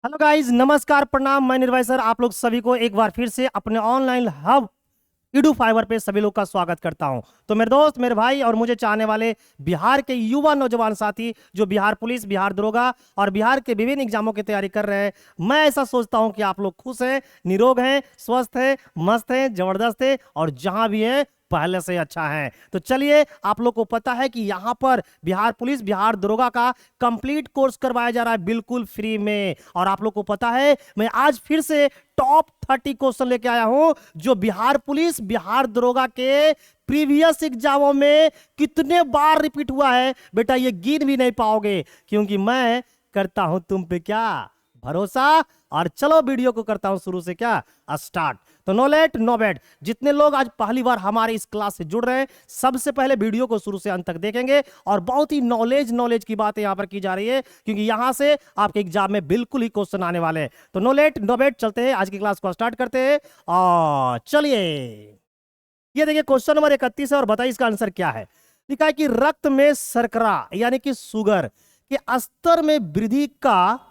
Hello guys, नमस्कार, प्रणाम। मैं निर्भय सर आप लोग सभी को एक बार फिर से अपने ऑनलाइन हब ईडू फाइवर पे सभी लोग का स्वागत करता हूं। तो मेरे दोस्त, मेरे भाई और मुझे चाहने वाले बिहार के युवा नौजवान साथी जो बिहार पुलिस, बिहार दरोगा और बिहार के विभिन्न एग्जामों की तैयारी कर रहे हैं, मैं ऐसा सोचता हूं कि आप लोग खुश हैं, निरोग हैं, स्वस्थ हैं, मस्त हैं, जबरदस्त हैं और जहां भी हैं पहले से अच्छा है। तो चलिए, आप लोग को पता है कि यहाँ पर बिहार पुलिस, बिहार दरोगा का कंप्लीट कोर्स करवाया जा रहा है बिल्कुल फ्री में। और आप लोग को पता है, मैं आज फिर से टॉप 30 क्वेश्चन लेके आया हूं जो बिहार पुलिस, बिहार दरोगा के प्रीवियस एग्जामों में कितने बार रिपीट हुआ है बेटा, ये गिन भी नहीं पाओगे, क्योंकि मैं करता हूं तुम पे क्या भरोसा। और चलो वीडियो को करता हूं शुरू से क्या स्टार्ट। तो नो लेट नो बेट, जितने लोग आज पहली बार हमारे इस क्लास से जुड़ रहे हैं, सबसे पहले वीडियो को शुरू से अंत तक देखेंगे और बहुत ही नॉलेज की बातें यहां पर की जा रही है, क्योंकि यहां से आपके एग्जाम में बिल्कुल ही क्वेश्चन आने वाले हैं। तो नो लेट नो बेट, चलते हैं आज की क्लास को स्टार्ट करते हैं। और चलिए, ये देखिए क्वेश्चन नंबर 31 है और बताइए इसका आंसर क्या है। लिखा है कि रक्त में शर्करा यानी कि शुगर के स्तर में वृद्धि का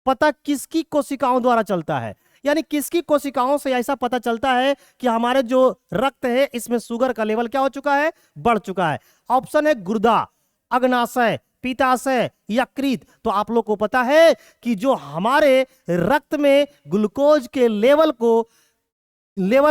पता किसकी कोशिकाओं द्वारा चलता है। यानी किसकी कोशिकाओं से ऐसा पता चलता है कि हमारे जो रक्त है इसमें शुगर का लेवल क्या हो चुका है, बढ़ चुका है। ऑप्शन है गुर्दा, अग्नाशय, पित्ताशय, यकृत। तो आप लोग को पता है कि जो हमारे रक्त में ग्लूकोज के लेवल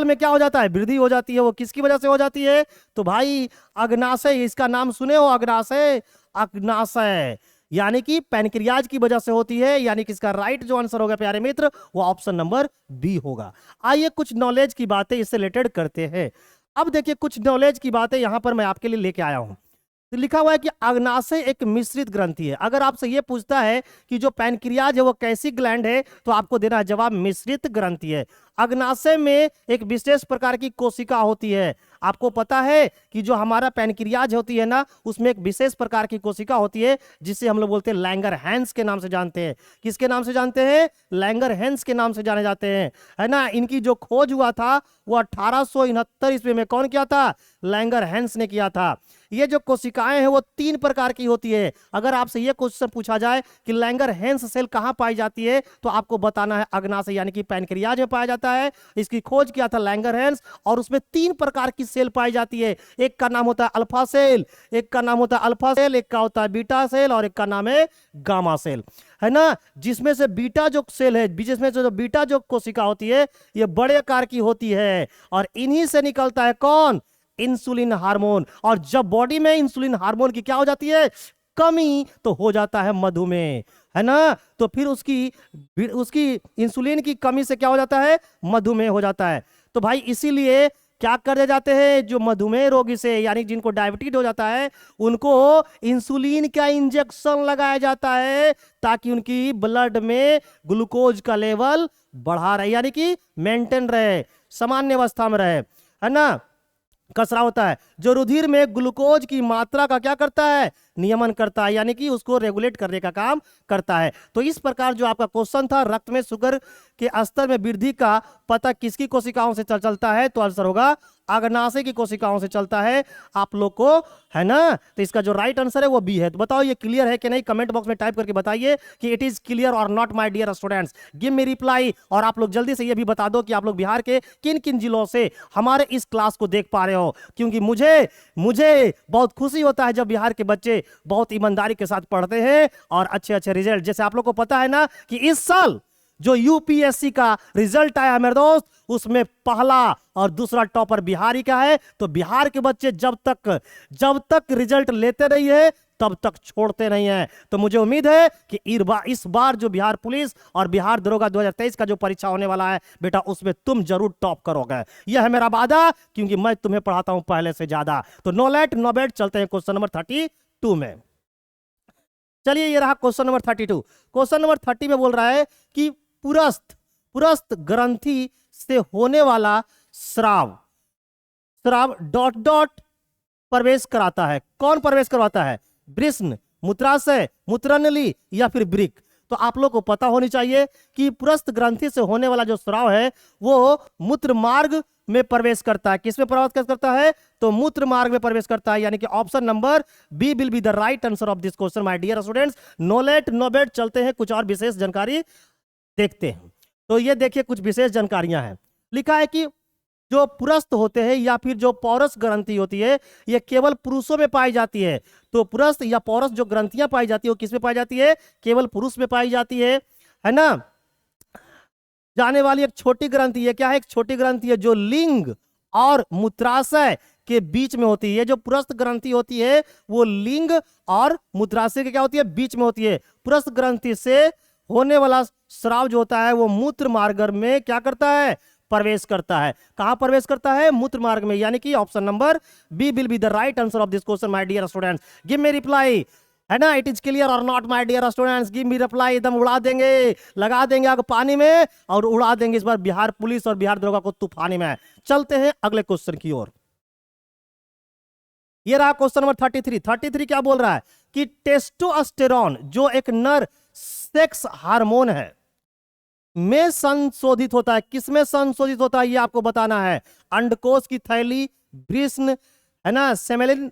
में क्या हो जाता है, वृद्धि हो जाती है, वो किसकी वजह से हो जाती है। तो भाई अग्नाशय, इसका नाम सुने हो, अग्नाशय। अग्नाशय यानी कि पैनक्रियाज की वजह से होती है, यानी कि इसका राइट जो आंसर होगा प्यारे मित्र, वो ऑप्शन नंबर बी होगा। आइए कुछ नॉलेज की बातें इससे रिलेटेड करते हैं। अब देखिए कुछ नॉलेज की बातें यहां पर मैं आपके लिए लेके आया हूं। तो लिखा हुआ है कि अग्नाशय एक मिश्रित ग्रंथि है। अगर आपसे यह पूछता है कि जो पैनक्रियाज है वो कैसी ग्लैंड है, तो आपको देना है जवाब मिश्रित ग्रंथि है। अग्नाशय में एक विशेष प्रकार की कोशिका होती है। आपको पता है कि जो हमारा पैनक्रियाज होती है ना, उसमें एक विशेष प्रकार की कोशिका होती है जिसे हम लोग बोलते हैं लैंगरहैंस के नाम से जानते हैं। किसके नाम से जानते हैं? लैंगरहैंस के नाम से जाने जाते हैं, है ना। इनकी जो खोज हुआ था वो 1869 ईस्वी में कौन किया था? लैंगरहैंस ने किया था। ये जो कोशिकाएं हैं वो 3 प्रकार की होती है। अगर आपसे ये क्वेश्चन पूछा जाए कि लैंगरहैंस सेल कहां पाई जाती है, तो आपको बताना है अग्नाशय यानी कि पैनक्रियाज में पाया जाता है। इसकी खोज किया था लैंगरहैंस और उसमें 3 प्रकार की सेल पाई जाती है। एक का नाम होता है अल्फा सेल, एक का नाम होता है अल्फा सेल, एक का होता है बीटा सेल और एक का नाम है गामा सेल, है ना। जिसमें से बीटा जो सेल है, जिसमें से जो बीटा जो कोशिका होती है, ये बड़े आकार की होती है और इन्हीं से निकलता है कौन? Insulin hormone. और जब बॉडी में इंसुलिन हार्मोन की क्या हो जाती है? कमी, तो हो जाता है मधुमेह, है ना। तो फिर उसकी इंसुलिन की कमी से क्या हो जाता है? मधुमेह हो जाता है। तो भाई इसीलिए क्या कर जाते हैं, जो मधुमेह रोगी से यानी जिनको डायबिटीज हो जाता है, उनको इंसुलिन का इंजेक्शन लगाया जाता है ताकि उनकी ब्लड में ग्लूकोज का लेवल बढ़ा रहे, यानी कि मेंटेन रहे, सामान्य अवस्था में रहे, है ना। कसरा होता है जो रुधिर में ग्लूकोज की मात्रा का क्या करता है? नियमन करता है, यानी कि उसको रेगुलेट करने का काम करता है। तो इस प्रकार जो आपका क्वेश्चन था, रक्त में शुगर के स्तर में वृद्धि का पता किसकी कोशिकाओं से चलता है, तो आंसर होगा अग्नाशय की कोशिकाओं से चलता है आप लोग को, है ना। तो इसका जो राइट आंसर है वो बी है। तो बताओ ये क्लियर है कि नहीं, कमेंट बॉक्स में टाइप करके बताइए कि इट इज क्लियर और not my dear students, give me reply. और आप लोग जल्दी से ये भी बता दो कि आप लोग बिहार के किन किन जिलों से हमारे इस क्लास को देख पा रहे हो, क्योंकि मुझे बहुत खुशी होता है जब बिहार के बच्चे बहुत ईमानदारी के साथ पढ़ते हैं और अच्छे अच्छे रिजल्ट। जैसे आप लोग को पता है ना कि इस साल जो यूपीएससी का रिजल्ट आया मेरे दोस्त, उसमें पहला और दूसरा टॉपर बिहारी का है। तो बिहार के बच्चे जब तक रिजल्ट लेते नहीं है तब तक छोड़ते नहीं है। तो मुझे उम्मीद है कि इस बार जो बिहार पुलिस और बिहार दरोगा 2023 का जो परीक्षा होने वाला है बेटा, उसमें तुम जरूर टॉप करोगे, यह है मेरा वादा, क्योंकि मैं तुम्हें पढ़ाता हूं पहले से ज्यादा। तो नो लेट नो बेट, चलते हैं क्वेश्चन नंबर 32 में। चलिए ये रहा क्वेश्चन नंबर 32। क्वेश्चन नंबर 30 में बोल रहा है कि पुरस्थ ग्रंथि से होने वाला स्राव डॉट डॉट प्रवेश कराता है। कौन प्रवेश करवाता है? वृष्ण, मूत्राशय, मूत्रनली या फिर वृक्क। तो आप लोग को पता होनी चाहिए कि पुरस्थ ग्रंथि से होने वाला जो स्राव है वो मूत्र मार्ग में प्रवेश करता है। किसमें प्रवेश करता है? तो मूत्र मार्ग में प्रवेश करता है, यानी कि option number B will be the right answer of this question my dear students. No late no bet, चलते हैं कुछ और विशेष जानकारी देखते हैं। तो ये देखिए कुछ विशेष जानकारियां हैं। लिखा है कि जो पुरस्थ होते हैं या फिर जो पौरस ग्रंथि होती है ये केवल पुरुषों में पाई जाती है। तो पुरस्थ या पौरस जो ग्रंथियां पाई जाती है वो किस में पाई जाती है? केवल पुरुष में पाई जाती है ना। जाने वाली एक छोटी ग्रंथि है, क्या है? एक छोटी ग्रंथि है जो लिंग और मूत्राशय के बीच में होती है। ये जो पुरस्थ ग्रंथि होती है वो लिंग और मूत्राशय के क्या होती है? बीच में होती है। पुरस्थ ग्रंथि से होने वाला स्राव जो होता है वो मूत्र मार्ग में क्या करता है? प्रवेश करता है। कहां प्रवेश करता है? मूत्र मार्ग में। यानी कि option number B will be the right answer of this question my dear students. Give me reply, है ना। इट इज क्लियर और not my dear students? Give me reply. एकदम उड़ा देंगे, लगा देंगे आग पानी में और उड़ा देंगे इस बार बिहार पुलिस और बिहार दरोगा को तूफानी में। चलते हैं अगले क्वेश्चन की ओर। ये रहा क्वेश्चन नंबर 33। 33 क्या बोल रहा है कि टेस्टोस्टेरोन जो एक नर सेक्स हार्मोन है में संशोधित होता है। किसमें संशोधित होता है ये आपको बताना है। अंडकोश की थैली, वृषण, है ना, सेमेलिन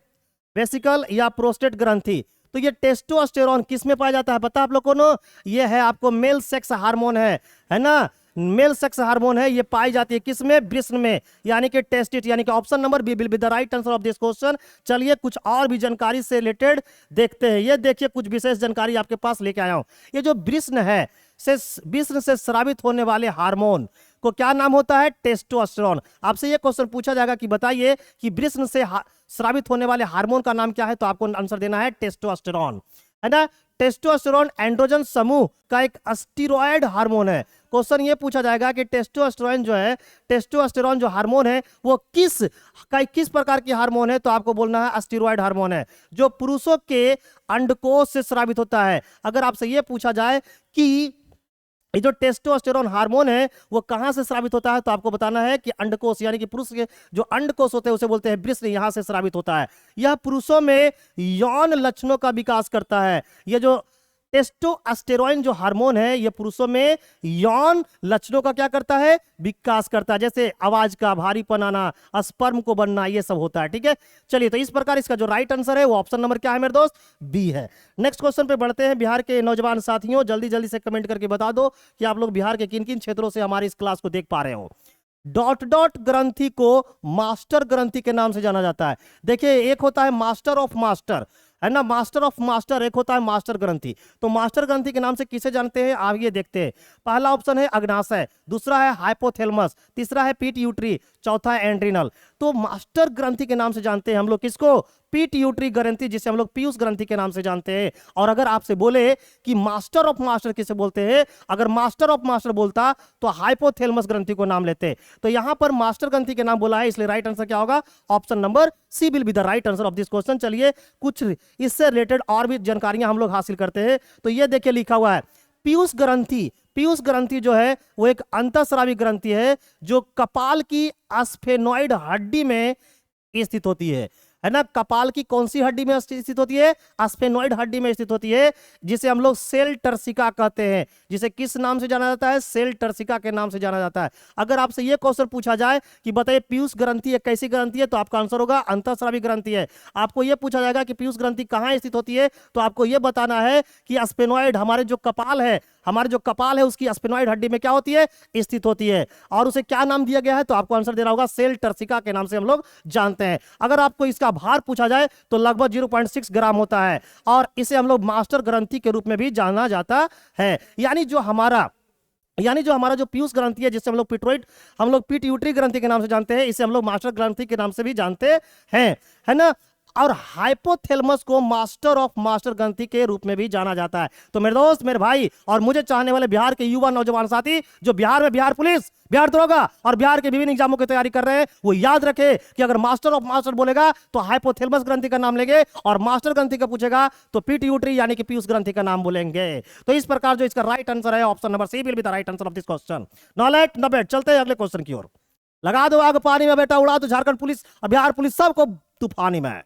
वेसिकल या प्रोस्टेट ग्रंथि। तो ये टेस्टोस्टेरोन किस में पाया जाता है पता आप लोगों को? ये है आपको मेल सेक्स हार्मोन है ना। मेल सेक्स हार्मोन है, ये पाई जाती है किसमें? वृषण में, यानी कि टेस्टिट। यानी कि option number B will be the right answer of this question. चलिए कुछ और भी जानकारी से रिलेटेड देखते हैं। ये देखिए कुछ विशेष जानकारी आपके पास लेके आया हूं। ये जो वृषण है वृषण से स्रावित होने वाले हार्मोन को क्या नाम होता है? टेस्टोस्टेरोन। आपसे ये क्वेश्चन पूछा जाएगा कि बताइए कि वृषण से स्रावित होने वाले हार्मोन का नाम क्या है, तो आपको आंसर देना है टेस्टोस्टेरोन, है ना। टेस्टोस्टेरोन एंड्रोजन समूह का एक स्टीरॉयड हार्मोन है। क्वेश्चन ये पूछा जाएगा कि टेस्टोस्टेरोन जो है, टेस्टोस्टेरोन जो हार्मोन है वो किस प्रकार की हार्मोन है, तो आपको बोलना है स्टीरॉयड हार्मोन है जो पुरुषों के अंडकोश से स्रावित होता है। अगर आपसे ये पूछा जाए कि ये जो टेस्टोस्टेरोन हार्मोन है वो कहां से स्रावित होता है, तो आपको बताना है कि अंडकोश, यानी कि पुरुष के जो अंडकोश होते हैं उसे बोलते हैं वृषण, यहां से स्रावित होता है। यह पुरुषों में यौन लक्षणों का विकास करता है। ये जो टेस्टोस्टेरोन जो हार्मोन है ये पुरुषों में यौन लक्षणों का क्या करता है? विकास करता है। जैसे आवाज का भारीपन आना, स्पर्म को बनना, ये सब होता है। ठीक है, चलिए तो इस प्रकार इसका जो राइट आंसर है वो ऑप्शन नंबर क्या है मेरे दोस्त? बी है। नेक्स्ट क्वेश्चन पे बढ़ते हैं। बिहार के नौजवान साथियों जल्दी जल्दी से कमेंट करके बता दो कि आप लोग बिहार के किन किन क्षेत्रों से हमारी इस क्लास को देख पा रहे हो। डॉट डॉट ग्रंथि को मास्टर ग्रंथि के नाम से जाना जाता है। देखिए एक होता है मास्टर ऑफ मास्टर, है ना, मास्टर ऑफ मास्टर, एक होता है मास्टर ग्रंथि। तो मास्टर ग्रंथि के नाम से किसे जानते हैं आइए देखते हैं। पहला ऑप्शन है अग्नाशय, दूसरा है हाइपोथैलेमस, तीसरा है पिट्यूटरी, चौथा है एड्रिनल। तो मास्टर ग्रंथि के नाम से जानते हैं हम लोग किसको? पिट्यूटरी ग्रंथि, जिसे हम लोग पीयूष ग्रंथि के नाम से जानते हैं। और अगर आपसे बोले कि मास्टर ऑफ मास्टर किसे बोलते हैं, अगर मास्टर ऑफ मास्टर बोलता तो हाइपोथैलेमस ग्रंथि को नाम लेते। तो यहां पर मास्टर ग्रंथि के नाम बोला है, इसलिए राइट आंसर क्या होगा? Option number C will be the right answer of this question. चलिए कुछ इससे रिलेटेड और भी जानकारियां हम लोग हासिल करते हैं। तो ये देखिए लिखा हुआ है पीयूष ग्रंथि। पीयूष ग्रंथि जो है वो एक अंतःस्रावी ग्रंथि है जो कपाल की स्फेनॉइड हड्डी में स्थित होती है ना। कपाल की कौन सी हड्डी में स्थित होती है? स्फेनॉइड हड्डी में स्थित होती है, जिसे हम लोग सेल टर्सिका कहते हैं। जिसे किस नाम से जाना जाता है? सेल टर्सिका के नाम से जाना जाता है। अगर आपसे यह क्वेश्चन पूछा जाए कि बताइए पीयूष ग्रंथि एक कैसी ग्रंथि है, तो आपका आंसर होगा अंतःस्रावी ग्रंथि है। आपको यह पूछा जाएगा कि पीयूष ग्रंथि कहां स्थित होती है, तो आपको यह बताना है कि स्फेनॉइड, हमारे जो कपाल है उसकी स्फेनॉइड हड्डी में क्या होती है? स्थित होती है। और उसे क्या नाम दिया गया है, तो आपको आंसर देना होगा सेल टर्सिका के नाम से हम लोग जानते हैं। अगर आपको इसका भार पूछा जाए तो लगभग 0.6 ग्राम होता है और इसे हम लोग मास्टर ग्रंथि के रूप में भी जाना जाता है। यानी जो हमारा जो पीयूष ग्रंथि है, जिससे हम लोग पिट्यूटरी ग्रंथि के नाम से जानते हैं, इसे हम लोग मास्टर ग्रंथि के नाम से भी जानते हैं, है ना। और हाइपोथैलेमस को मास्टर ऑफ मास्टर ग्रंथि के रूप में भी जाना जाता है। तो मेरे दोस्त, मेरे भाई और मुझे चाहने वाले बिहार के युवा नौजवान साथी जो बिहार में बिहार पुलिस, बिहार दरोगा और बिहार के विभिन्न एग्जामों की तैयारी कर रहे हैं, वो याद रखे कि अगर मास्टर ऑफ मास्टर बोलेगा तो हाइपोथैलेमस ग्रंथि का नाम लेंगे और मास्टर ग्रंथि का पूछेगा तो पिट्यूटरी यानी कि पीयूष ग्रंथि का नाम बोलेंगे। तो इस प्रकार जो इसका राइट आंसर है option number C will be the right answer of this question. Knowledge न बेट, चलते हैं अगले क्वेश्चन की ओर। लगा दो आग पानी में बेटा, उड़ा दो झारखंड पुलिस और बिहार पुलिस सबको तूफानी में।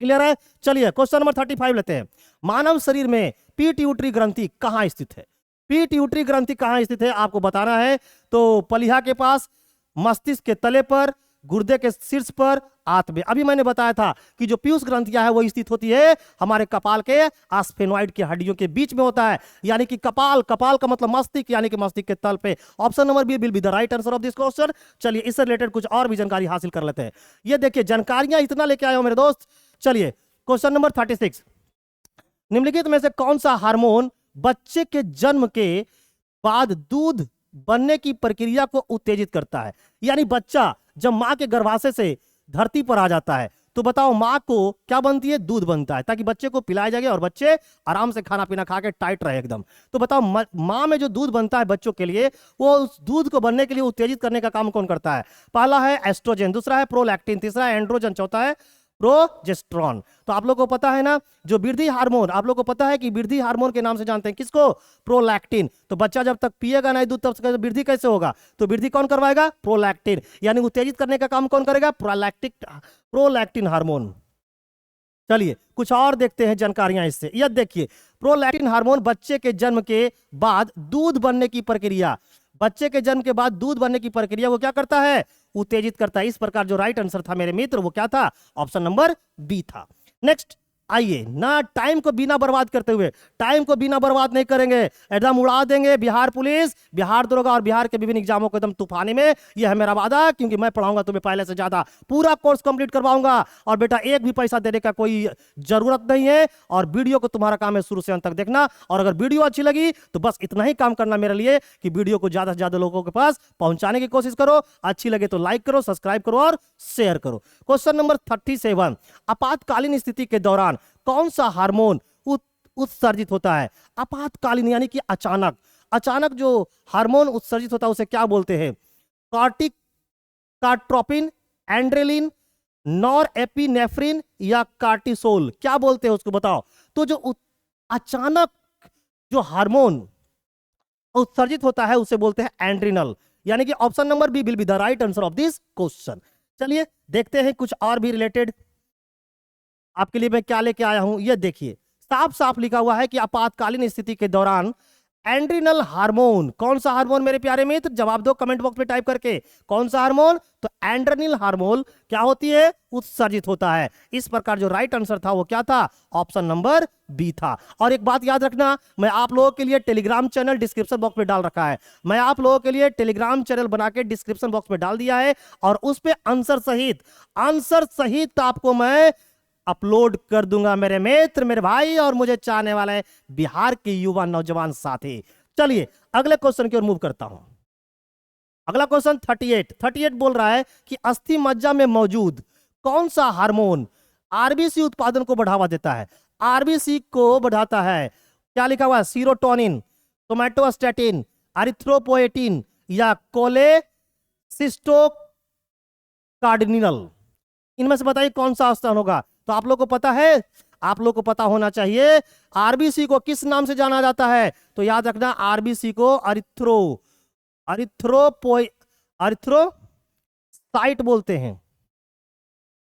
क्लियर है? चलिए क्वेश्चन नंबर 35 लेते हैं। मानव शरीर में पिट्यूटरी ग्रंथि कहां स्थित है? पिट्यूटरी ग्रंथि कहां स्थित है आपको बताना है। तो पलिहा के पास, मस्तिष्क के तले पर, गुर्दे के शीर्ष पर आंत में। अभी मैंने बताया था कि जो पीयूष ग्रंथियां है वो स्थित होती है हमारे कपाल के आस्फेनॉइड की हड्डियों के बीच में होता है, यानी कि कपाल, कपाल का मतलब मस्तिष्क, यानी कि मस्तिष्क के तल पे। Option number B will be the right answer of this question. चलिए इससे रिलेटेड कुछ और भी जानकारी हासिल कर लेते हैं। ये देखिए जानकारियां इतना लेके आए हो मेरे दोस्त। चलिए क्वेश्चन नंबर 36, निम्नलिखित में से कौन सा हार्मोन बच्चे के जन्म के बाद दूध बनने की प्रक्रिया को उत्तेजित करता है? यानी बच्चा जब मां के गर्भाशय से धरती पर आ जाता है तो बताओ मां को क्या बनती है? दूध बनता है, ताकि बच्चे को पिलाया जाए और बच्चे आराम से खाना पीना खा के टाइट रहे एकदम। तो बताओ मां में जो दूध बनता है बच्चों के लिए, वो उस दूध को बनने के लिए उत्तेजित करने का काम कौन करता है? पहला है एस्ट्रोजन, दूसरा है प्रोलैक्टिन, तीसरा है एंड्रोजन, चौथा है प्रोजेस्टेरॉन। तो आप लोग को पता है ना, जो वृद्धि हार्मोन, आप लोग को पता है कि वृद्धि हार्मोन के नाम से जानते हैं किसको? प्रोलैक्टिन। तो बच्चा जब तक पिएगा नहीं दूध तब तक वृद्धि कैसे होगा? तो वृद्धि कौन करवाएगा? प्रोलैक्टिन। यानी उत्तेजित करने का काम कौन करेगा? Prolactin hormone. चलिए कुछ और देखते हैं जानकारियां इससे। यह देखिए, प्रोलैक्टिन हार्मोन बच्चे के जन्म के बाद दूध बनने की प्रक्रिया, बच्चे के जन्म के बाद दूध बनने की प्रक्रिया को क्या करता है? उत्तेजित करता है। इस प्रकार जो राइट आंसर था मेरे मित्र वो क्या था? ऑप्शन नंबर बी था। नेक्स्ट आइए ना, टाइम को बिना बर्बाद करते हुए, टाइम को बिना बर्बाद नहीं करेंगे, एकदम उड़ा देंगे बिहार पुलिस, बिहार दरोगा और बिहार के विभिन्न एग्जामों को एकदम तूफानी में। यह है मेरा वादा, क्योंकि मैं पढ़ाऊंगा तुम्हें पहले से ज्यादा, पूरा कोर्स कंप्लीट करवाऊंगा। और बेटा एक भी पैसा देने का कोई जरूरत नहीं है, और वीडियो को तुम्हारा काम है शुरू से अंत तक देखना। और अगर वीडियो अच्छी लगी तो बस इतना ही काम करना मेरे लिए कि वीडियो को ज्यादा से ज्यादा लोगों के पास पहुंचाने की कोशिश करो। अच्छी लगे तो लाइक करो, सब्सक्राइब करो और शेयर करो। क्वेश्चन नंबर 37, आपातकालीन स्थिति के दौरान कौन सा हार्मोन उत्सर्जित होता है? आपातकालीन यानी कि अचानक, अचानक जो हार्मोन उत्सर्जित होता है उसे क्या बोलते हैं? कॉर्टिक कार्ट्रोपिन, एंड्रेलिन, नॉरएपिनेफ्रिन या कार्टिसोल, क्या बोलते हैं उसको बताओ? तो जो अचानक जो हार्मोन उत्सर्जित होता है उसे बोलते हैं एंड्रिनल। यानी कि option number B will be the right answer of this question. चलिए देखते हैं कुछ और भी रिलेटेड आपके लिए मैं क्या लेके आया हूं। ये देखिए, साफ साफ लिखा हुआ है कि आपातकालीन स्थिति के दौरान एंड्रिनल हार्मोन, कौन सा हार्मोन मेरे प्यारे मित्र? जवाब दो कमेंट बॉक्स में टाइप करके, कौन सा हार्मोन? तो एंड्रिनल हार्मोन क्या होती है? उत्सर्जित होता है। इस प्रकार जो राइट आंसर था वो क्या था? ऑप्शन नंबर बी था। और एक बात याद रखना, मैं आप लोगों के लिए टेलीग्राम चैनल डिस्क्रिप्शन बॉक्स में डाल रखा है। मैं आप लोगों के लिए टेलीग्राम चैनल बना के डिस्क्रिप्शन बॉक्स में डाल दिया है, और उस पर आंसर सहित आपको मैं अपलोड कर दूंगा मेरे मित्र, मेरे भाई और मुझे चाहने वाले बिहार के युवा नौजवान साथी। चलिए अगले क्वेश्चन की ओर मूव करता हूं। अगला क्वेश्चन 38 बोल रहा है कि अस्थि मज्जा में मौजूद कौन सा हार्मोन आरबीसी उत्पादन को बढ़ावा देता है? आरबीसी को बढ़ाता है, क्या लिखा हुआ है? सीरोटोनिन, सोमैटोस्टैटिन, एरिथ्रोपोएटिन या कोलेसिस्टोकार्डिनल। इनमें से बताइए कौन सा स्थान होगा? तो आप लोग को पता है, आप लोग को पता होना चाहिए आरबीसी को किस नाम से जाना जाता है? तो याद रखना, आरबीसी को एरिथ्रोसाइट बोलते हैं,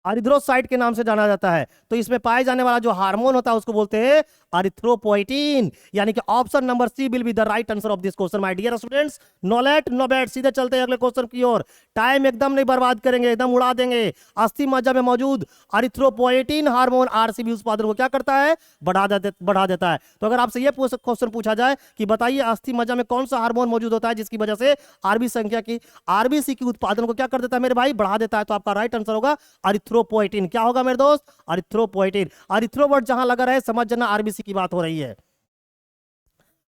एरिथ्रोसाइट के नाम से जाना जाता है। तो इसमें पाए जाने वाला जो हार्मोन होता है उसको बोलते हैं एरिथ्रोपोएटिन। यानी कि option number C will be the right answer of this question my dear students. No late no wait, सीधे चलते हैं अगले क्वेश्चन की ओर। टाइम एकदम नहीं बर्बाद करेंगे, एकदम उड़ा देंगे। अस्थि मज्जा में मौजूद एरिथ्रोपोएटिन हार्मोन आरसीबी उत्पादन को क्या करता है? बढ़ा देता है। तो अगर आपसे यह क्वेश्चन पूछा जाए कि बताइए अस्थि मज्जा में कौन सा हार्मोन मौजूद होता है जिसकी वजह से आरबीसी की उत्पादन को क्या कर देता है मेरे भाई? बढ़ा देता है। तो आपका राइट आंसर होगा एरिथ्रोपोएटिन। क्या होगा मेरे दोस्त? एरिथ्रोपोएटिन। एरिथ्रो वर्ड जहां लगा रहे समझ जाना आरबीसी की बात हो रही है।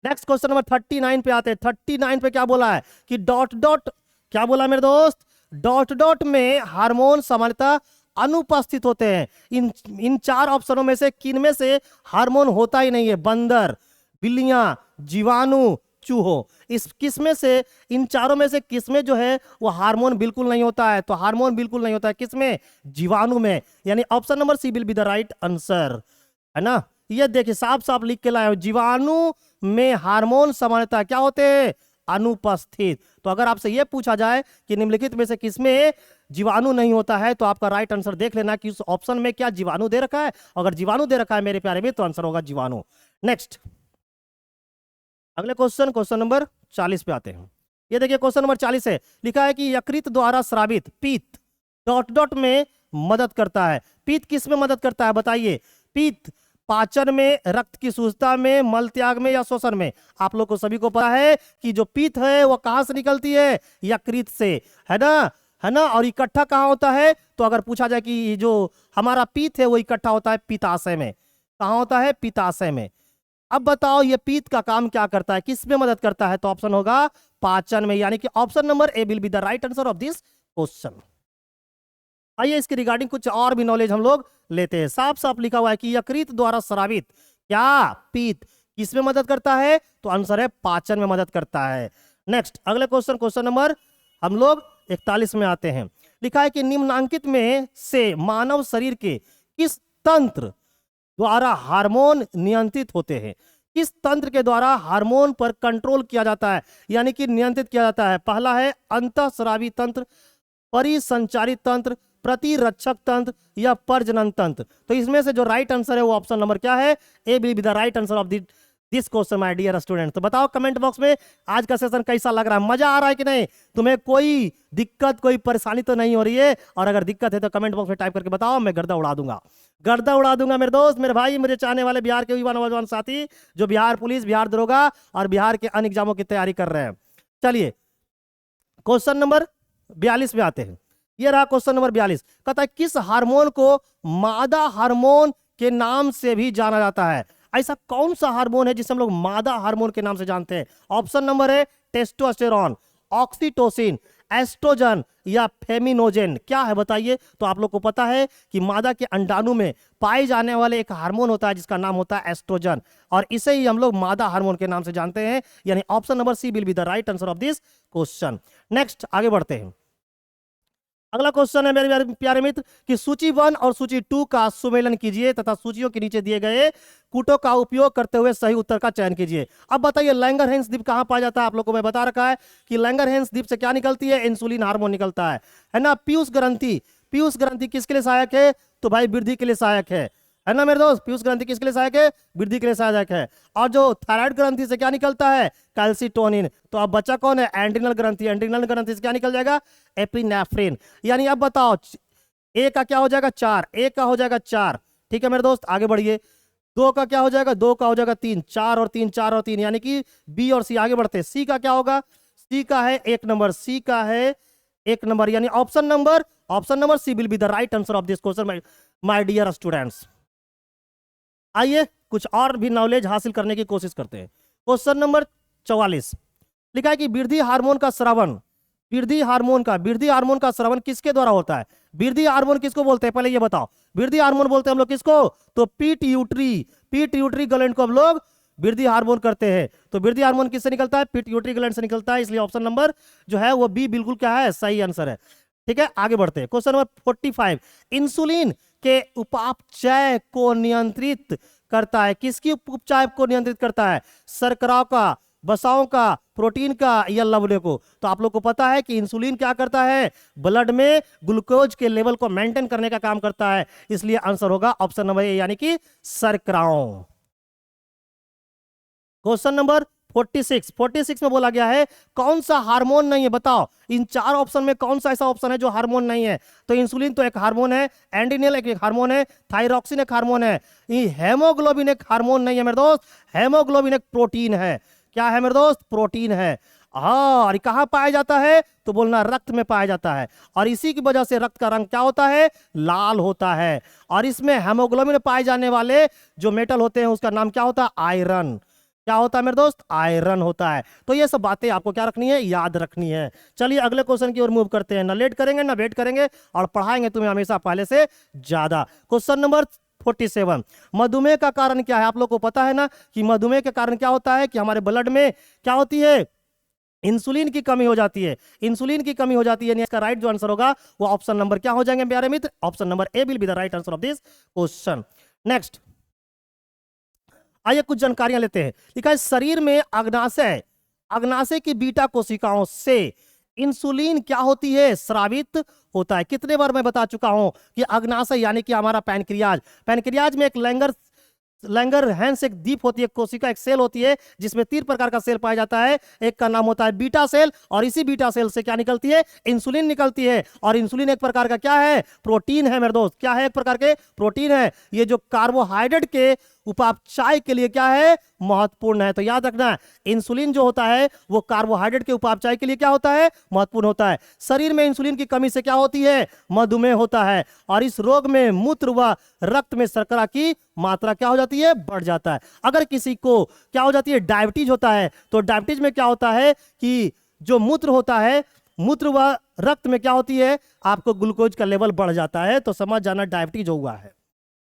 नेक्स्ट क्वेश्चन नंबर 39 पे आते हैं। 39 पे क्या बोला है कि डॉट डॉट, क्या बोला मेरे दोस्त? डॉट डॉट में हार्मोन सामान्यतः अनुपस्थित होते हैं। इन चार ऑप्शनों में से किन में से हार्मोन होता ही नहीं है? बंदर, बिल्लियां, जीवाणु, चूहो। इस किसमें से, इन चारों में से किसमें जो है वो हार्मोन बिल्कुल नहीं होता है? तो हार्मोन बिल्कुल नहीं होता है किसमें? जीवाणु में। यानी option number C will be the right answer, है ना? ये देखिए साफ साफ लिख के लाया हूं, जीवाणु में हार्मोन सामान्यतः क्या होते हैं? अनुपस्थित। तो अगर आपसे यह पूछा जाए कि निम्नलिखित में से किसमें जीवाणु नहीं होता है, तो आपका राइट आंसर देख लेना कि उस ऑप्शन में क्या जीवाणु दे रखा है। अगर जीवाणु दे रखा है मेरे प्यारे में तो आंसर होगा जीवाणु। नेक्स्ट अगले क्वेश्चन नंबर 40 पे आते हैं। ये देखिए क्वेश्चन नंबर 40 है, लिखा है कि यकृत द्वारा स्रावित पित्त डॉट डॉट में मदद करता है। पित्त किस में मदद करता है बताइए? पित्त पाचन में, रक्त की शुद्धता में, मल त्याग में या शोषण में? आप लोग को सभी को पता है कि जो पित्त है वो कहां से निकलती है? यकृत से, है ना, है ना। और इकट्ठा कहां होता है? तो अगर पूछा जाए कि जो हमारा पित्त है वो इकट्ठा होता है पित्ताशय में। कहां होता है? पित्ताशय में। अब बताओ ये पित्त का काम क्या करता है, किस में मदद करता है? तो ऑप्शन होगा पाचन में, यानी कि option number A will be the right answer of this question. आइए इसके रिगार्डिंग कुछ और भी नॉलेज हम लोग लेते हैं। साफ साफ लिखा हुआ है कि यकृत द्वारा स्रावित क्या पित्त किस में मदद करता है? तो आंसर है पाचन में मदद करता है। नेक्स्ट अगले क्वेश्चन, क्वेश्चन नंबर हम लोग 41 में आते हैं। लिखा है कि निम्नांकित में से मानव शरीर के किस तंत्र द्वारा हार्मोन नियंत्रित होते हैं? किस तंत्र के द्वारा हार्मोन पर कंट्रोल किया जाता है, यानी कि नियंत्रित किया जाता है? पहला है अंतःस्रावी तंत्र, परिसंचारी तंत्र, प्रतिरक्षक तंत्र या प्रजनन तंत्र। तो इसमें से जो राइट आंसर है वो ऑप्शन नंबर क्या है? A will be the right answer of this question my dear student. तो बताओ कमेंट बॉक्स में आज का सेशन कैसा लग रहा है, मजा आ रहा है कि नहीं? तुम्हें कोई दिक्कत, कोई परेशानी तो नहीं हो रही है? और अगर दिक्कत है तो कमेंट बॉक्स में टाइप करके बताओ, मैं गर्दा उड़ा दूंगा, गर्दा उड़ा दूंगा मेरे दोस्त, मेरे भाई, मेरे चाहने वाले बिहार के युवा नौजवान साथी जो बिहार पुलिस, बिहार दरोगा और बिहार के अन्य एग्जामों की तैयारी कर रहे हैं। चलिए क्वेश्चन नंबर 42 में आते हैं। ये रहा क्वेश्चन नंबर 42। कहता है किस हार्मोन को मादा हार्मोन के नाम से भी जाना जाता है? ऐसा कौन सा हार्मोन है जिसे हम लोग मादा हार्मोन के नाम से जानते हैं? ऑप्शन नंबर है टेस्टोस्टेरोन, ऑक्सीटोसिन, एस्ट्रोजन या फेमिनोजेन। क्या है बताइए? तो आप लोग को पता है कि मादा के अंडाणु में पाए जाने वाले एक हार्मोन होता है जिसका नाम होता है एस्ट्रोजन, और इसे ही हम लोग मादा हार्मोन के नाम से जानते हैं, यानी option number C will be the right answer of this question. Next आगे बढ़ते हैं। अगला क्वेश्चन है मेरे प्यारे मित्र कि सूची 1 और सूची 2 का सुमेलन कीजिए तथा सूचियों के नीचे दिए गए कूटों का उपयोग करते हुए सही उत्तर का चयन कीजिए। अब बताइए लैंगरहैंस द्वीप कहां पाया जाता है? आप लोगों को मैं बता रखा है कि लैंगरहैंस द्वीप से क्या निकलती है? इंसुलिन हार्मोन निकलता है ना। पीयूष ग्रंथि, पीयूष ग्रंथि किसके लिए सहायक है? तो भाई वृद्धि के लिए सहायक है ना मेरे दोस्त। पीयूष ग्रंथि किसके लिए सहायक है? वृद्धि के लिए सहायक है। और जो थायराइड ग्रंथि से क्या निकलता है? कैल्सिटोनिन। तो अब बच्चा कौन है? एड्रिनल ग्रंथि। एड्रिनल ग्रंथि से क्या निकल जाएगा? एपिनेफ्रिन। यानी अब बताओ ए का क्या हो जाएगा? 4, ए का हो जाएगा 4। ठीक है मेरे दोस्त आगे बढ़िए। 2 का क्या हो जाएगा? 2 का हो जाएगा 3, 4 और 3, 4 और 3, यानी कि बी और सी। आगे बढ़ते हैं। सी का क्या होगा? सी का है 1 नंबर, सी का है 1 नंबर, यानी option number C will be the right answer of this question my dear students. आइए कुछ और भी नॉलेज हासिल करने की कोशिश करते हैं। क्वेश्चन नंबर 44 लिखा है कि वृद्धि हार्मोन का स्रावन, वृद्धि हार्मोन का स्रावन किसके द्वारा होता है? वृद्धि हार्मोन किसको बोलते हैं पहले ये बताओ? वृद्धि हार्मोन बोलते हैं हम लोग किसको? तो पिट्यूटरी ग्लैंड को हम लोग वृद्धि हार्मोन करते हैं। तो वृद्धि हार्मोन किससे निकलता है? पिट्यूटरी ग्लैंड से निकलता है, इसलिए ऑप्शन नंबर जो है वो बी बिल्कुल क्या है? सही आंसर है। ठीक है आगे बढ़ते हैं। क्वेश्चन नंबर 45 इंसुलिन के उपापचय को नियंत्रित करता है? किसकी उपचय को नियंत्रित करता है? शर्करा का, वसाओं का, प्रोटीन का या लवणों को? तो आप लोग को पता है कि इंसुलिन क्या करता है? ब्लड में ग्लूकोज के लेवल को मेंटेन करने का काम करता है, इसलिए आंसर होगा ऑप्शन नंबर ए यानी कि शर्कराओं। क्वेश्चन नंबर 46 में बोला गया है कौन सा हार्मोन नहीं है? बताओ इन 4 ऑप्शन में कौन सा ऐसा ऑप्शन है जो हार्मोन नहीं है? तो इंसुलिन तो एक हार्मोन है, एंड्रिनल एक हार्मोन है, थायरॉक्सिन एक हार्मोन है, हेमोग्लोबिन एक हार्मोन नहीं है मेरे दोस्त। हेमोग्लोबिन एक प्रोटीन है। क्या है मेरे दोस्त? प्रोटीन है। हाँ, और कहां पाया जाता है? तो बोलना रक्त में पाया जाता है, और इसी की वजह से रक्त का रंग क्या होता है? लाल होता है। और इसमें हेमोग्लोबिन में पाए जाने वाले जो मेटल होते हैं उसका नाम क्या होता है? आयरन। क्या होता है मेरे दोस्त? आयरन होता है। तो ये सब बातें आपको क्या रखनी है? याद रखनी है। चलिए अगले क्वेश्चन की ओर मूव करते हैं। ना लेट करेंगे ना वेट करेंगे, और पढ़ाएंगे तुम्हें हमेशा पहले से ज्यादा। क्वेश्चन नंबर 47 मधुमेह का कारण क्या है? आप लोग को पता है ना कि मधुमेह के कारण क्या होता है कि हमारे ब्लड में क्या होती है? इंसुलिन की कमी हो जाती है। इंसुलिन की कमी हो जाती है, इसका राइट जो आंसर होगा वो ऑप्शन नंबर क्या हो जाएंगे प्यारे मित्र? Option number A will be the right answer of this question. Next आइए कुछ जानकारियां लेते हैं। लिखा है शरीर में अग्नाशय की बीटा कोशिकाओं से इंसुलिन क्या होती है? स्रावित होता है। कितने बार मैं बता चुका हूं कि अग्नाशय यानी कि हमारा पैनक्रियाज में एक लैंगरहैंस एक द्वीप होती है, कोशिका एक सेल होती है जिसमें 3 प्रकार का सेल पाया जाता है। एक का नाम होता है बीटा सेल, और इसी बीटा सेल से क्या निकलती है, इंसुलिन निकलती है। और इंसुलिन एक प्रकार का क्या है, प्रोटीन है मेरे दोस्त, क्या है, एक प्रकार के प्रोटीन है। ये जो कार्बोहाइड्रेट के उपापचय के लिए क्या है, महत्वपूर्ण है। तो याद रखना, इंसुलिन जो होता है वो कार्बोहाइड्रेट के उपापचय के लिए क्या होता है, महत्वपूर्ण होता है। शरीर में इंसुलिन की कमी से क्या होती है, मधुमेह होता है। और इस रोग में मूत्र व रक्त में शर्करा की मात्रा क्या हो जाती है, बढ़ जाता है। अगर किसी को क्या हो जाती है, डायबिटीज होता है, तो डायबिटीज में क्या होता है कि जो मूत्र होता है, मूत्र व रक्त में क्या होती है, आपको ग्लूकोज का लेवल बढ़ जाता है, तो समझ जाना डायबिटीज हुआ है।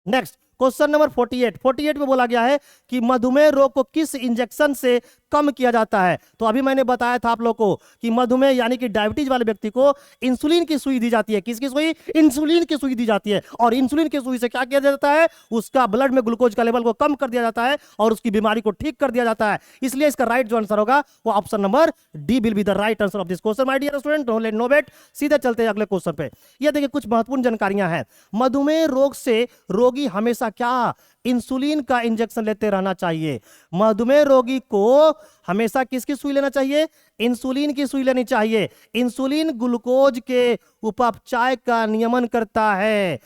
नेक्स्ट क्वेश्चन नंबर 48 में बोला गया है कि मधुमेह रोग को किस इंजेक्शन से कम किया जाता है। तो अभी मैंने बताया था आप लोग को कि मधुमेह यानी कि डायबिटीज वाले व्यक्ति को इंसुलिन की सुई दी जाती है। किसकी सुई, इंसुलिन की सुई दी जाती है। और इंसुलिन की सुई से क्या किया जाता है, उसका ब्लड में ग्लूकोज का लेवल को कम कर दिया जाता है और उसकी बीमारी को ठीक कर दिया जाता है। इसलिए इसका राइट जो आंसर होगा वो option number D will be the right answer of this question my dear student. No late no wait, सीधे चलते हैं अगले क्वेश्चन पे। ये देखिए कुछ महत्वपूर्ण जानकारियां हैं। मधुमेह रोग से रोगी हमेशा क्या, इंसुलिन का इंजेक्शन लेते रहना चाहिए। मधुमेह रोगी को हमेशा किसकी सुई लेना चाहिए, इंसुलिन की सुई लेनी चाहिए। इंसुलिन ग्लूकोज के उपापचय का नियमन करता है।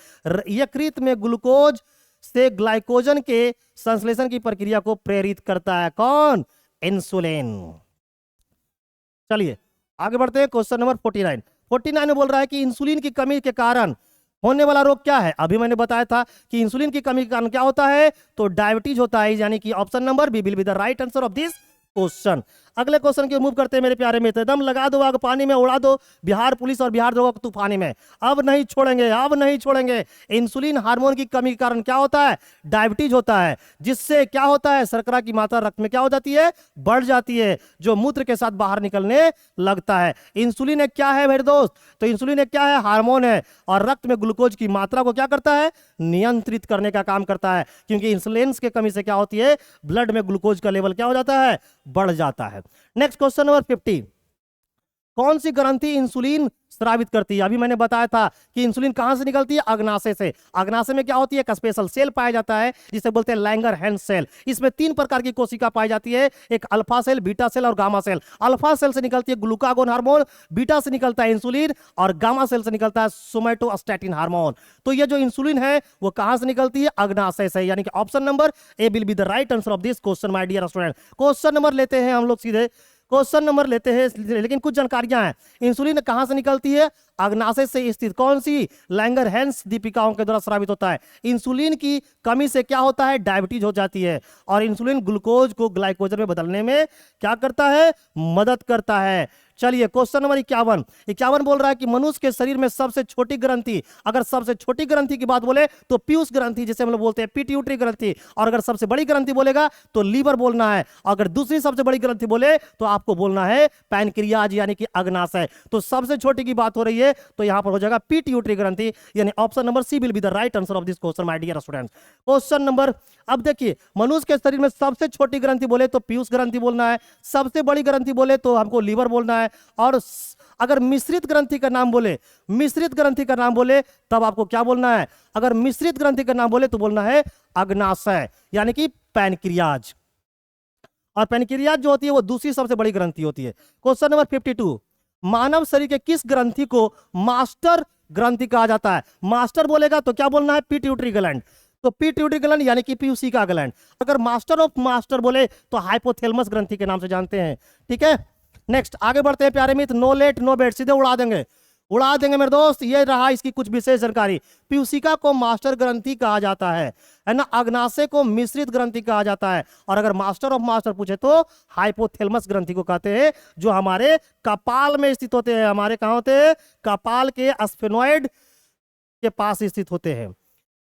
यकृत में ग्लूकोज से ग्लाइकोजन के संश्लेषण की प्रक्रिया को प्रेरित करता है। कौन, इंसुलिन। चलिए आगे बढ़ते हैं। क्वेश्चन नंबर 49 में बोल रहा है कि इंसुलिन की कमी के कारण होने वाला रोग क्या है। अभी मैंने बताया था कि इंसुलिन की कमी के कारण क्या होता है, तो डायबिटीज होता है, यानी कि option number B will be the right answer of this question. अगले क्वेश्चन की मूव करते हैं मेरे प्यारे मित्र। दम लगा दो, आग पानी में उड़ा दो, बिहार पुलिस और बिहार दरोगा को तूफानी में। अब नहीं छोड़ेंगे, अब नहीं छोड़ेंगे। इंसुलिन हार्मोन की कमी के कारण क्या होता है, डायबिटीज होता है, जिससे क्या होता है, शर्करा की मात्रा रक्त में क्या हो जाती है, बढ़ जाती है, जो मूत्र के साथ बाहर निकलने लगता है। इंसुलिन एक क्या है मेरे दोस्त, तो इंसुलिन एक क्या है, हार्मोन है, और रक्त में ग्लूकोज की मात्रा को क्या करता है, नियंत्रित करने का काम करता है। क्योंकि इंसुलिन की कमी से क्या होती है, ब्लड में ग्लूकोज का लेवल क्या हो जाता है, बढ़ जाता है। नेक्स्ट क्वेश्चन नंबर 50, कौन सी ग्रंथि इंसुलिन स्रावित करती है। अभी मैंने बताया था कि इंसुलिन कहां से निकलती है, अग्नाशय से। अग्नाशय में क्या होती है, एक स्पेशल सेल पाया जाता है जिसे बोलते हैं लैंगरहैंस सेल। इसमें 3 प्रकार की कोशिका पाई जाती है, एक अल्फा सेल, बीटा सेल और गामा सेल। अल्फा सेल से निकलती है ग्लूकागोन हार्मोन, बीटा से निकलता है इंसुलिन, और गामा सेल से निकलता है सोमैटोस्टैटिन हार्मोन। तो ये जो इंसुलिन है वो कहां से निकलती है, अग्नाशय से, यानी कि option number A will be the right answer of this question my dear student. Question number लेते हैं हम लोग सीधे, क्वेश्चन नंबर लेते हैं, लेकिन कुछ जानकारियां हैं। इंसुलिन कहां से निकलती है, अग्नाशय से स्थित कौन सी, लैंगरहैंस दीपिकाओं के द्वारा स्रावित होता है। इंसुलिन की कमी से क्या होता है, डायबिटीज हो जाती है, और इंसुलिन ग्लूकोज को ग्लाइकोजन में बदलने में क्या करता है, मदद करता है। चलिए क्वेश्चन नंबर 51 बोल रहा है कि मनुष्य के शरीर में सबसे छोटी ग्रंथि, अगर सबसे छोटी ग्रंथि की बात बोले तो पीयूष ग्रंथि, जिसे हम लोग बोलते हैं पिट्यूटरी ग्रंथि, और अगर सबसे बड़ी ग्रंथि बोलेगा तो लीवर बोलना है, अगर दूसरी सबसे बड़ी ग्रंथि बोले तो आपको बोलना है पैनक्रियाज यानी कि अग्नाशय। तो सबसे छोटी की बात हो रही है तो यहां पर हो जाएगा पिट्यूटरी ग्रंथि, यानी option number C will be the right answer of this question my dear students. Question number, अब देखिए मनुष्य के शरीर में सबसे छोटी ग्रंथि बोले तो पीयूष ग्रंथि बोलना है, सबसे बड़ी ग्रंथि बोले तो हमको लीवर बोलना है, और अगर मिश्रित ग्रंथि का नाम बोले, मिश्रित ग्रंथि का नाम बोले तब आपको क्या बोलना है, अगर मिश्रित ग्रंथि का नाम बोले तो बोलना है अग्नाशय यानी कि पैनक्रियाज। और पैनक्रियाज जो होती है वो दूसरी सबसे बड़ी ग्रंथि होती है। क्वेश्चन नंबर 52, मानव शरीर के किस ग्रंथि को मास्टर ग्रंथि कहा जाता है। मास्टर बोलेगा तो क्या बोलना है, पिट्यूटरी ग्लैंड, तो पिट्यूटरी ग्लैंड यानी कि पीयूसी का ग्लैंड। अगर मास्टर ऑफ मास्टर बोले तो हाइपोथैलेमस ग्रंथि के नाम से जानते हैं। ठीक है, नेक्स्ट आगे बढ़ते हैं प्यारे मित्र। नो लेट नो बेट, सीधे उड़ा देंगे, उड़ा देंगे मेरे दोस्त। ये रहा इसकी कुछ विशेष जानकारी। पीयूसिका को मास्टर ग्रंथि कहा जाता है ना। अग्नाशय को मिश्रित ग्रंथि कहा जाता है, और अगर मास्टर ऑफ मास्टर पूछे तो हाइपोथैलेमस ग्रंथि को कहते हैं, जो हमारे कपाल में स्थित होते हैं। हमारे कहां होते हैं, कपाल के स्फेनॉइड के पास स्थित होते हैं।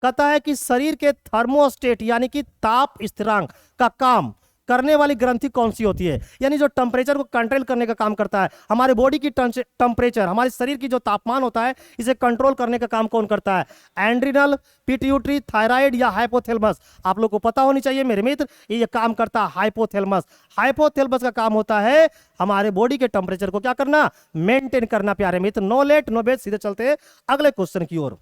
कहता है कि शरीर के थर्मोस्टेट यानी कि ताप स्थिरांक का काम करने वाली ग्रंथि कौन सी होती है, यानी जो टेम्परेचर को कंट्रोल करने का काम करता है। हमारे बॉडी की टेम्परेचर, हमारे शरीर की जो तापमान होता है, इसे कंट्रोल करने का काम कौन करता है, एंड्रिनल, पिट्यूटरी, थायराइड या हाइपोथैलेमस। आप लोग को पता होनी चाहिए मेरे मित्र, ये काम करता है हाइपोथैलेमस। हाइपोथैलेमस का काम होता है हमारे बॉडी के टेम्परेचर को क्या करना, मेंटेन करना प्यारे मित्र। नो लेट नो बेट, सीधे चलते हैं अगले क्वेश्चन की ओर।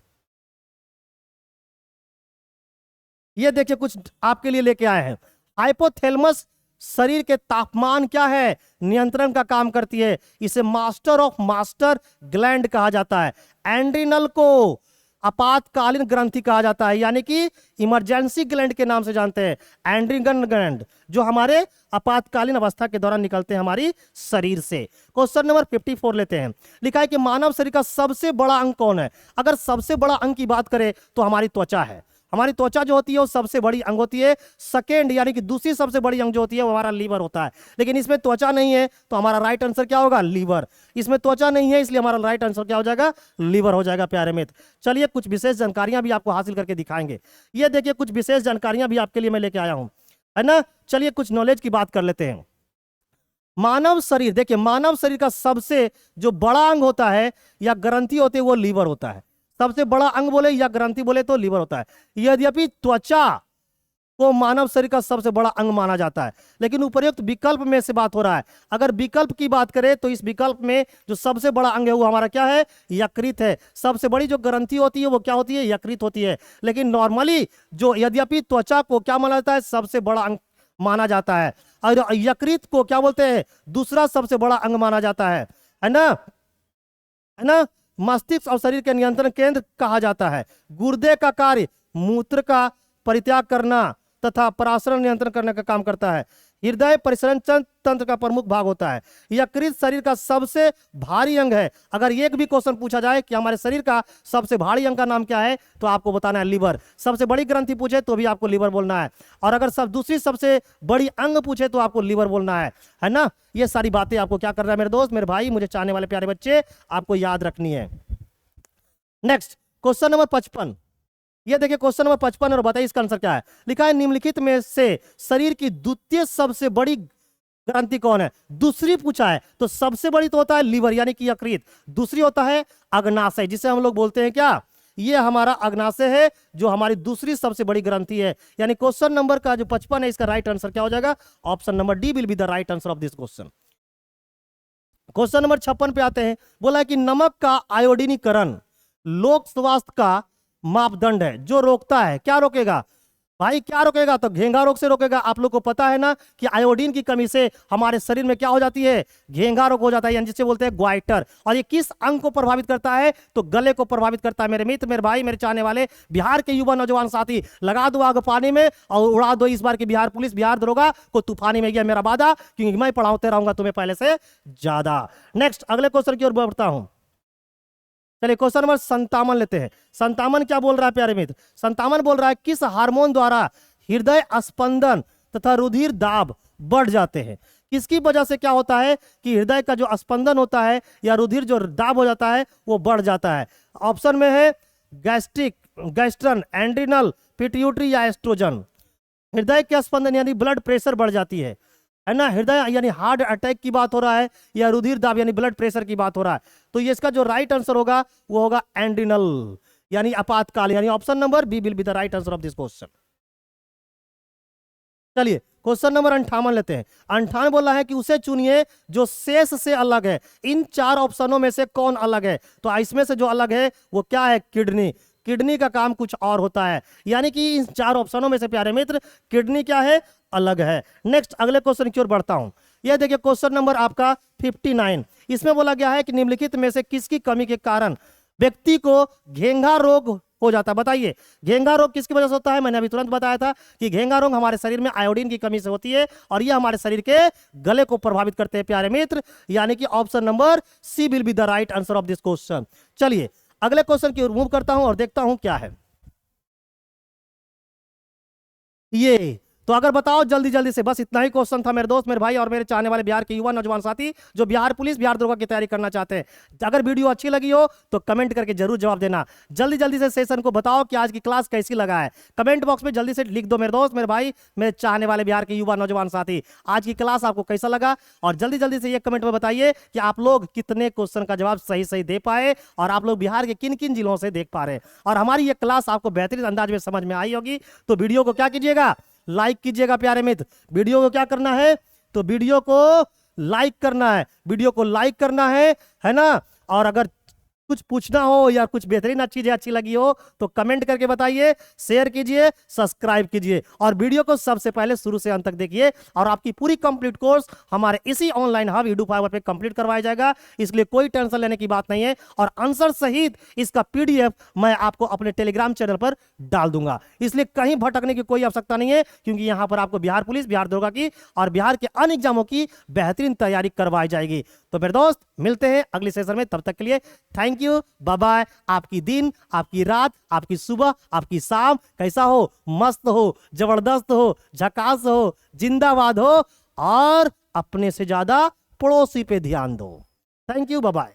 ये देखिए कुछ आपके लिए लेके आए हैं। हाइपोथैलेमस शरीर के तापमान क्या है, नियंत्रण का काम करती है। इसे मास्टर ऑफ मास्टर ग्लैंड कहा जाता है। एंड्रिनल को आपातकालीन ग्रंथि कहा जाता है, यानी कि इमरजेंसी ग्लैंड के नाम से जानते हैं। एंड्रिगन ग्लैंड जो हमारे आपातकालीन अवस्था के दौरान निकलते हैं हमारी शरीर से। क्वेश्चन नंबर 54 लेते हैं। लिखा है कि मानव शरीर का सबसे बड़ा अंग कौन है। अगर सबसे बड़ा अंग की बात करें तो हमारी त्वचा है। हमारी त्वचा जो होती है वो सबसे बड़ी अंग होती है। सेकेंड यानी कि दूसरी सबसे बड़ी अंग जो होती है वो हमारा लीवर होता है। लेकिन इसमें त्वचा नहीं है तो हमारा राइट आंसर क्या होगा, लीवर। इसमें त्वचा नहीं है इसलिए हमारा राइट आंसर क्या हो जाएगा, लीवर हो जाएगा प्यारे मित्र। चलिए कुछ विशेष जानकारियां भी आपको हासिल करके दिखाएंगे। ये देखिए कुछ विशेष जानकारियां भी आपके लिए मैं लेके आया हूं, है ना। चलिए कुछ नॉलेज की बात कर लेते हैं। मानव शरीर, देखिए मानव शरीर का सबसे जो बड़ा अंग होता है या ग्रंथि होती है वो लीवर होता है। सबसे बड़ा अंग बोले या ग्रंथि बोले तो लीवर होता है। यद्यपि त्वचा को मानव शरीर का सबसे बड़ा अंग माना जाता है, लेकिन उपयुक्त विकल्प में से बात हो रहा है। अगर विकल्प की बात करें तो इस विकल्प में जो सबसे बड़ा अंग है वो हमारा क्या है, यकृत है। सबसे बड़ी जो ग्रंथि होती है वो क्या होती है, यकृत होती है। लेकिन नॉर्मली जो यद्यपि त्वचा को क्या माना जाता है, सबसे बड़ा अंग माना जाता है। और यकृत को क्या बोलते हैं, दूसरा सबसे बड़ा अंग माना जाता है ना, है ना। मस्तिष्क और शरीर के नियंत्रण केंद्र कहा जाता है। गुर्दे का कार्य मूत्र का परित्याग करना तथा पराशरण नियंत्रण करने का काम करता है। हृदय परिसंचरण तंत्र का प्रमुख भाग होता है। यकृत शरीर का सबसे भारी अंग है। अगर एक भी क्वेश्चन पूछा जाए कि हमारे शरीर का सबसे भारी अंग का नाम क्या है तो आपको बताना है लीवर। सबसे बड़ी ग्रंथि पूछे तो भी आपको लीवर बोलना है, और अगर दूसरी सबसे बड़ी अंग पूछे तो आपको लीवर बोलना है ना। ये सारी बातें आपको क्या करना है मेरे दोस्त, मेरे भाई, मुझे चाहने वाले प्यारे बच्चे, आपको याद रखनी है। Next question number 55। ये देखिए क्वेश्चन नंबर 55 और बताइए इसका आंसर क्या है। लिखा है निम्नलिखित में से शरीर की द्वितीय सबसे बड़ी ग्रंथि कौन है। दूसरी पूछा है तो सबसे बड़ी तो होता है लीवर यानी कि यकृत, दूसरी होता है अग्नाशय जिसे हम लोग बोलते हैं क्या, ये हमारा अग्नाशय है जो हमारी दूसरी सबसे बड़ी ग्रंथि है। यानी क्वेश्चन नंबर का जो 55 है इसका राइट आंसर क्या हो जाएगा, option number D will be the right answer of this question. Question number 56 पे आते हैं। बोला है कि नमक का आयोडीनीकरण लोक स्वास्थ्य का मापदंड है। जो रोकता है, क्या रोकेगा भाई, क्या रोकेगा, तो घेंघा रोग से रोकेगा। आप लोग को पता है ना कि आयोडीन की कमी से हमारे शरीर में क्या हो जाती है, घेंघा रोग हो जाता है, यानी जिसे बोलते हैं ग्वाइटर। और ये किस अंग को प्रभावित करता है, तो गले को प्रभावित करता है। मेरे मित्र, मेरे भाई, मेरे चाहने वाले बिहार के युवा नौजवान साथी, लगा दो आग पानी में और उड़ा दो इस बार की बिहार पुलिस, बिहार दरोगा को तूफानी में, गया मेरा वादा, क्योंकि मैं पढ़ाते रहूंगा तुम्हें पहले से ज्यादा। नेक्स्ट अगले क्वेश्चन की ओर बढ़ता हूं। चलिए क्वेश्चन नंबर 57 लेते हैं। 57 क्या बोल रहा है प्यारे मित्र, 57 बोल रहा है किस हार्मोन द्वारा हृदय स्पंदन तथा रुधिर दाब बढ़ जाते हैं। किसकी वजह से क्या होता है कि हृदय का जो स्पंदन होता है या रुधिर जो दाब हो जाता है वो बढ़ जाता है। ऑप्शन में है गैस्ट्रन, एंड्रिनल, पिट्यूटरी या एस्ट्रोजन। हृदय के स्पंदन यानी ब्लड प्रेशर बढ़ जाती है ना, हृदय यानी हार्ट अटैक की बात हो रहा है, या रुधिर दाब यानी ब्लड प्रेशर की बात हो रहा है। तो ये इसका जो राइट आंसर होगा वो होगा एंड्रिनल यानी आपातकाल, यानी option number B will be the right answer of this question. चलिए क्वेश्चन नंबर 58 लेते हैं। 58 बोला है कि उसे चुनिए जो शेष से अलग है। इन चार ऑप्शनों में से कौन अलग है, तो इसमें से जो अलग है वो क्या है, किडनी। किडनी का काम कुछ और होता है, यानी कि इन चार ऑप्शनों में से प्यारे मित्र किडनी क्या है, अलग है। नेक्स्ट अगले क्वेश्चन की ओर बढ़ता हूं। यह देखिए क्वेश्चन नंबर आपका 59। इसमें बोला गया है कि निम्नलिखित में से किसकी कमी के कारण व्यक्ति को घेंघा रोग हो जाता है। बताइए घेंघा रोग किसकी वजह से होता है। मैंने अभी तुरंत बताया था कि घेंघा रोग हमारे शरीर में आयोडीन की कमी से होती है और यह हमारे शरीर के गले को प्रभावित करते हैं प्यारे मित्र, यानी कि option number C will be the right answer of this question. चलिए अगले क्वेश्चन की ओर मूव करता हूं और देखता हूं क्या है ये। तो अगर बताओ जल्दी जल्दी से, बस इतना ही क्वेश्चन था मेरे दोस्त, मेरे भाई और मेरे चाहने वाले बिहार के युवा नौजवान साथी जो बिहार पुलिस, बिहार दरोगा की तैयारी करना चाहते हैं। अगर वीडियो अच्छी लगी हो तो कमेंट करके जरूर जवाब देना। जल्दी जल्दी से सेशन को बताओ कि आज की क्लास कैसी लगा है, कमेंट बॉक्स में जल्दी से लिख दो मेरे दोस्त, मेरे भाई, मेरे चाहने वाले बिहार के युवा नौजवान साथी। आज की क्लास आपको कैसा लगा, और जल्दी जल्दी से ये कमेंट में बताइए कि आप लोग कितने क्वेश्चन का जवाब सही सही दे पाए और आप लोग बिहार के किन किन जिलों से देख पा रहे हैं। और हमारी ये क्लास आपको बेहतरीन अंदाज में समझ में आई होगी तो वीडियो को क्या कीजिएगा, लाइक कीजिएगा प्यारे मित्र। वीडियो को क्या करना है, तो वीडियो को लाइक करना है, वीडियो को लाइक करना है ना। और अगर कुछ पूछना हो या कुछ बेहतरीन चीजें अच्छी लगी हो तो कमेंट करके बताइए, शेयर कीजिए, सब्सक्राइब कीजिए और वीडियो को सबसे पहले शुरू से अंत तक देखिए। और आपकी पूरी कंप्लीट कोर्स हमारे इसी ऑनलाइन हब यूट्यूब पे कंप्लीट करवाया जाएगा, इसलिए कोई टेंशन लेने की बात नहीं है। और आंसर सहित इसका पीडीएफ मैं आपको अपने टेलीग्राम चैनल पर डाल दूंगा, इसलिए कहीं भटकने की कोई आवश्यकता नहीं है, क्योंकि यहां पर आपको बिहार पुलिस, बिहार दरोगा की और बिहार के अन्य एग्जामों की बेहतरीन तैयारी करवाई जाएगी। तो मेरे दोस्त मिलते हैं अगले सेशन में, तब तक के लिए थैंक यू, बाय बाय। आपकी दिन, आपकी रात, आपकी सुबह, आपकी शाम कैसा हो, मस्त हो, जबरदस्त हो, झकास हो, जिंदाबाद हो और अपने से ज्यादा पड़ोसी पे ध्यान दो। Thank you, bye bye.